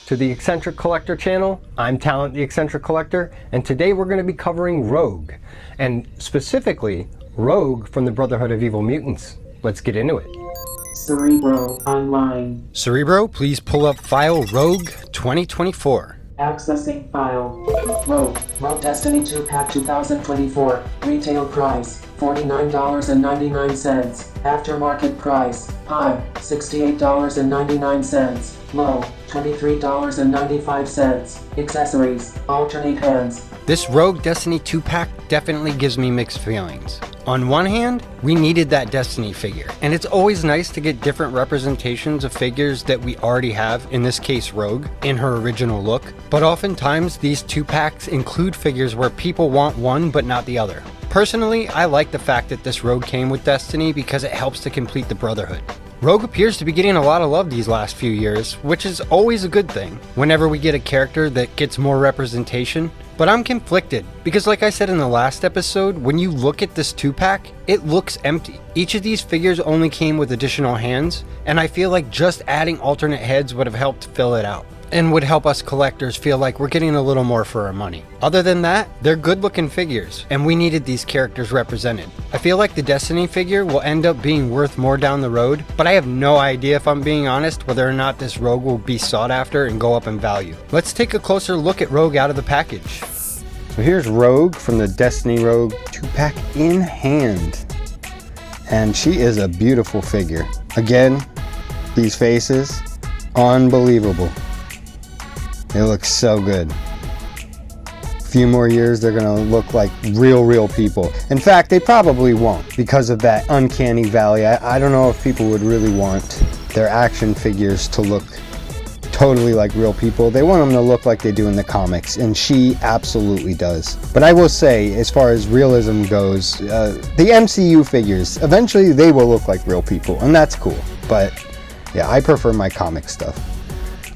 to the X-Centric Collector channel. I'm Talent the X-Centric Collector, and today we're going to be covering Rouge, and specifically Rouge from the Brotherhood of Evil Mutants. Let's get into it. Cerebro online. Cerebro, please pull up file Rouge 2024. Accessing file. Rouge Destiny 2-pack 2024. Retail price $49.99. Aftermarket price high $68.99. Low $23.95. Accessories alternate hands. This Rouge Destiny 2-pack definitely gives me mixed feelings. On one hand, we needed that Destiny figure, and it's always nice to get different representations of figures that we already have, in this case Rouge, in her original look, but oftentimes these 2-packs include figures where people want one but not the other. Personally, I like the fact that this Rouge came with Destiny because it helps to complete the Brotherhood. Rouge appears to be getting a lot of love these last few years, which is always a good thing whenever we get a character that gets more representation. But I'm conflicted, because like I said in the last episode, when you look at this 2-pack, it looks empty. Each of these figures only came with additional hands, and I feel like just adding alternate heads would have helped fill it out, and would help us collectors feel like we're getting a little more for our money. Other than that, they're good looking figures, and we needed these characters represented. I feel like the Destiny figure will end up being worth more down the road, but I have no idea, if I'm being honest, whether or not this Rouge will be sought after and go up in value. Let's take a closer look at Rouge out of the package. So here's Rouge from the Destiny Rouge 2-pack in hand. And she is a beautiful figure. Again, these faces, unbelievable. They look so good. A few more years, they're gonna look like real people. In fact, they probably won't because of that uncanny valley. I don't know if people would really want their action figures to look totally like real people. They want them to look like they do in the comics, and she absolutely does. But I will say, as far as realism goes, the MCU figures, eventually they will look like real people, and that's cool. But yeah, I prefer my comic stuff.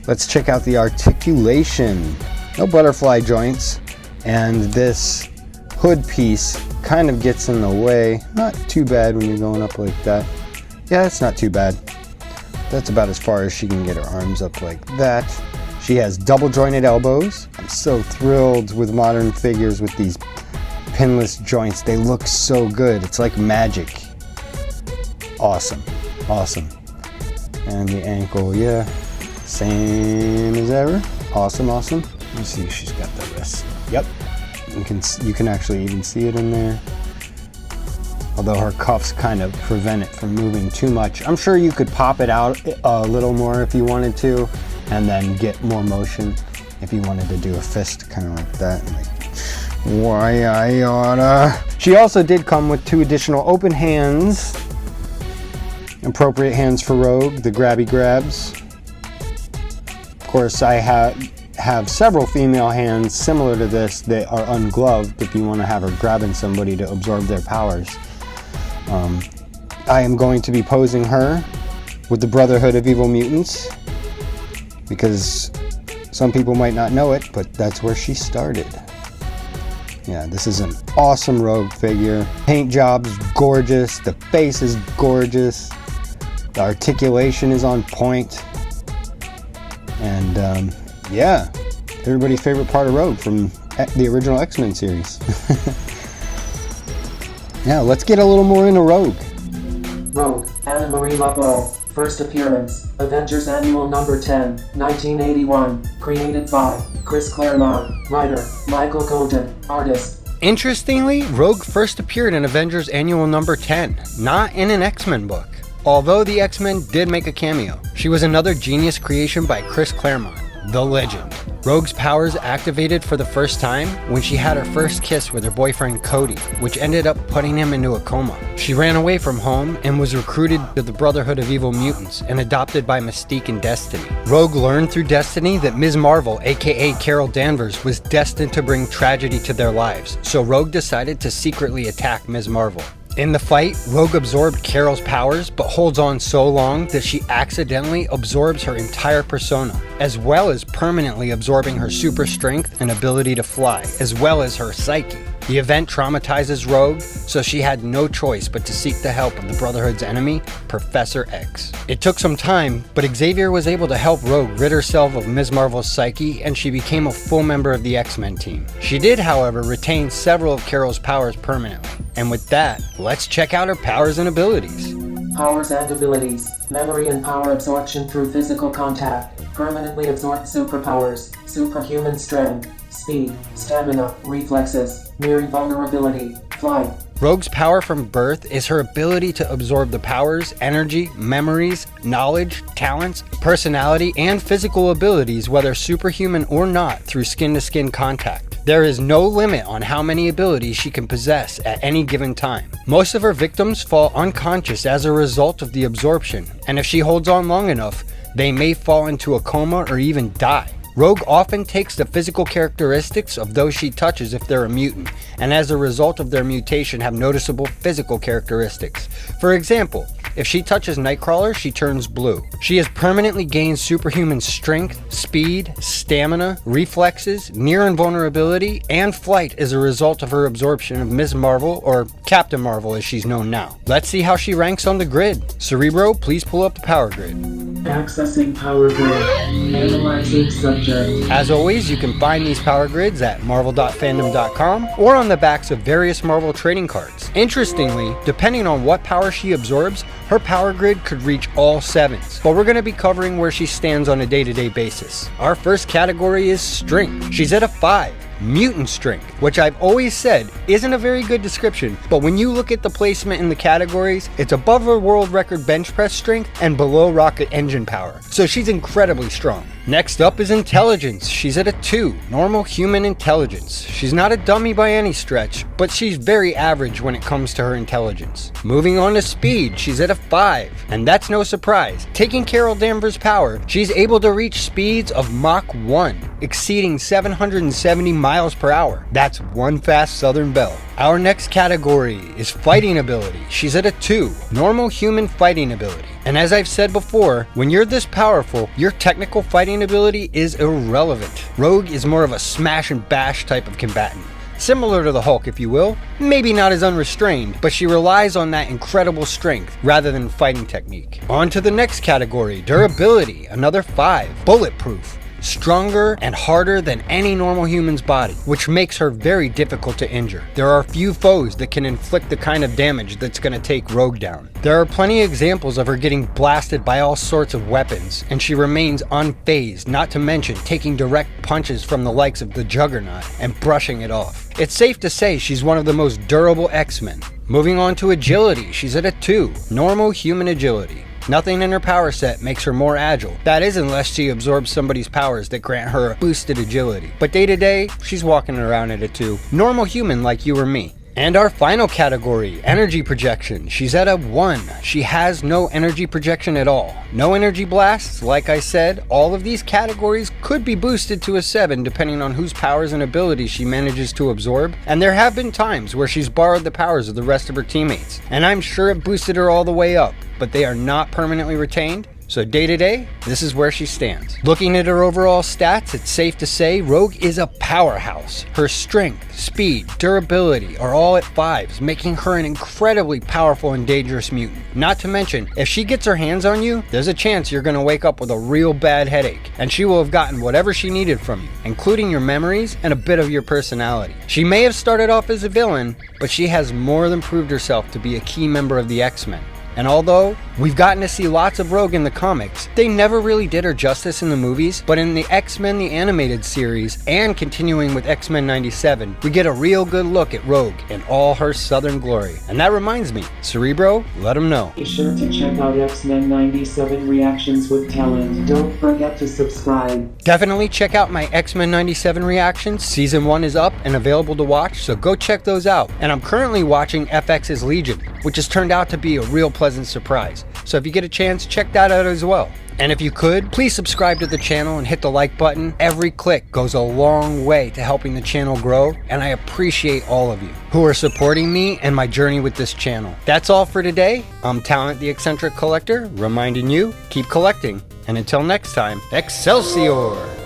Let's check out the articulation. No butterfly joints, and this hood piece kind of gets in the way. Not too bad when you're going up like that. Yeah, it's not too bad. That's about as far as she can get her arms up like that. She has double jointed elbows. I'm so thrilled with modern figures with these pinless joints. They look so good. It's like magic. Awesome. And the ankle, yeah, same as ever. Awesome. Let's see if she's got the wrist. Yep. You can actually even see it in there. Although her cuffs kind of prevent it from moving too much. I'm sure you could pop it out a little more if you wanted to, and then get more motion if you wanted to do a fist kind of like that. Like, why I oughta. She also did come with 2 additional open hands. Appropriate hands for Rouge, the grabby grabs. Of course, I have several female hands similar to this that are ungloved if you want to have her grabbing somebody to absorb their powers. I am going to be posing her with the Brotherhood of Evil Mutants because some people might not know it, but that's where she started. Yeah, this is an awesome Rouge figure. Paint job's gorgeous, the face is gorgeous, the articulation is on point, and yeah, everybody's favorite part of Rouge from the original X-Men series. Now, let's get a little more into Rouge. Rouge, Anna Marie Laveau. First appearance, Avengers Annual number 10, 1981. Created by Chris Claremont. Writer, Michael Golden. Artist. Interestingly, Rouge first appeared in Avengers Annual number 10, not in an X-Men book. Although the X-Men did make a cameo. She was another genius creation by Chris Claremont, the legend. Rouge's powers activated for the first time when she had her first kiss with her boyfriend Cody, which ended up putting him into a coma. She ran away from home and was recruited to the Brotherhood of Evil Mutants and adopted by Mystique and Destiny. Rouge learned through Destiny that Ms. Marvel, aka Carol Danvers, was destined to bring tragedy to their lives, so Rouge decided to secretly attack Ms. Marvel. In the fight, Rouge absorbed Carol's powers, but holds on so long that she accidentally absorbs her entire persona, as well as permanently absorbing her super strength and ability to fly, as well as her psyche. The event traumatizes Rogue, so she had no choice but to seek the help of the Brotherhood's enemy, Professor X. It took some time, but Xavier was able to help Rogue rid herself of Ms. Marvel's psyche, and she became a full member of the X-Men team. She did, however, retain several of Carol's powers permanently. And with that, let's check out her powers and abilities. Powers and abilities. Memory and power absorption through physical contact. Permanently absorbed superpowers. Superhuman strength. Speed. Stamina. Reflexes. Mere invulnerability. Flight. Rogue's power from birth is her ability to absorb the powers, energy, memories, knowledge, talents, personality, and physical abilities, whether superhuman or not, through skin-to-skin contact. There is no limit on how many abilities she can possess at any given time. Most of her victims fall unconscious as a result of the absorption, and if she holds on long enough, they may fall into a coma or even die. Rogue often takes the physical characteristics of those she touches if they're a mutant, and as a result of their mutation have noticeable physical characteristics. For example, if she touches Nightcrawler, she turns blue. She has permanently gained superhuman strength, speed, stamina, reflexes, near invulnerability, and flight as a result of her absorption of Ms. Marvel, or Captain Marvel as she's known now. Let's see how she ranks on the grid. Cerebro, please pull up the power grid. Accessing power grid. Analyzing subject. As always, you can find these power grids at marvel.fandom.com or on the backs of various Marvel trading cards. Interestingly, depending on what power she absorbs, her power grid could reach all 7s, but we're going to be covering where she stands on a day-to-day basis. Our first category is strength. She's at a 5. Mutant strength, which I've always said isn't a very good description, but when you look at the placement in the categories, it's above her world record bench press strength and below rocket engine power, so she's incredibly strong. Next up is intelligence. She's at a 2, normal human intelligence. She's not a dummy by any stretch, but she's very average when it comes to her intelligence. Moving on to speed, she's at a 5, and that's no surprise. Taking Carol Danvers' power, she's able to reach speeds of Mach 1, exceeding 770 miles per hour. That's one fast Southern Belle. Our next category is fighting ability. She's at a 2, normal human fighting ability. And as I've said before, when you're this powerful, your technical fighting ability is irrelevant. Rogue is more of a smash and bash type of combatant. Similar to the Hulk, if you will. Maybe not as unrestrained, but she relies on that incredible strength rather than fighting technique. On to the next category, durability, another 5, bulletproof. Stronger and harder than any normal human's body, which makes her very difficult to injure. There are few foes that can inflict the kind of damage that's going to take Rogue down. There are plenty of examples of her getting blasted by all sorts of weapons, and she remains unfazed, not to mention taking direct punches from the likes of the Juggernaut and brushing it off. It's safe to say she's one of the most durable X-Men. Moving on to agility, she's at a 2, normal human agility. Nothing in her power set makes her more agile. That is unless she absorbs somebody's powers that grant her boosted agility. But day to day, she's walking around at a 2. Normal human like you or me. And our final category, energy projection. She's at a 1. She has no energy projection at all. No energy blasts, like I said. All of these categories could be boosted to a 7 depending on whose powers and abilities she manages to absorb. And there have been times where she's borrowed the powers of the rest of her teammates. And I'm sure it boosted her all the way up, but they are not permanently retained. So day to day, this is where she stands. Looking at her overall stats, it's safe to say Rogue is a powerhouse. Her strength, speed, durability are all at 5s, making her an incredibly powerful and dangerous mutant. Not to mention, if she gets her hands on you, there's a chance you're going to wake up with a real bad headache, and she will have gotten whatever she needed from you, including your memories and a bit of your personality. She may have started off as a villain, but she has more than proved herself to be a key member of the X-Men. And although we've gotten to see lots of Rogue in the comics, they never really did her justice in the movies, but in the X-Men the Animated Series, and continuing with X-Men 97, we get a real good look at Rogue in all her southern glory. And that reminds me, Cerebro, let them know. Be sure to check out X-Men 97 Reactions with Talent. Don't forget to subscribe. Definitely check out my X-Men 97 reactions. Season 1 is up and available to watch, so go check those out. And I'm currently watching FX's Legion, which has turned out to be a real pleasant surprise. So if you get a chance, check that out as well. And if you could, please subscribe to the channel and hit the like button. Every click goes a long way to helping the channel grow, and I appreciate all of you who are supporting me and my journey with this channel. That's all for today. I'm Talent the Eccentric Collector, reminding you, keep collecting. And until next time, Excelsior!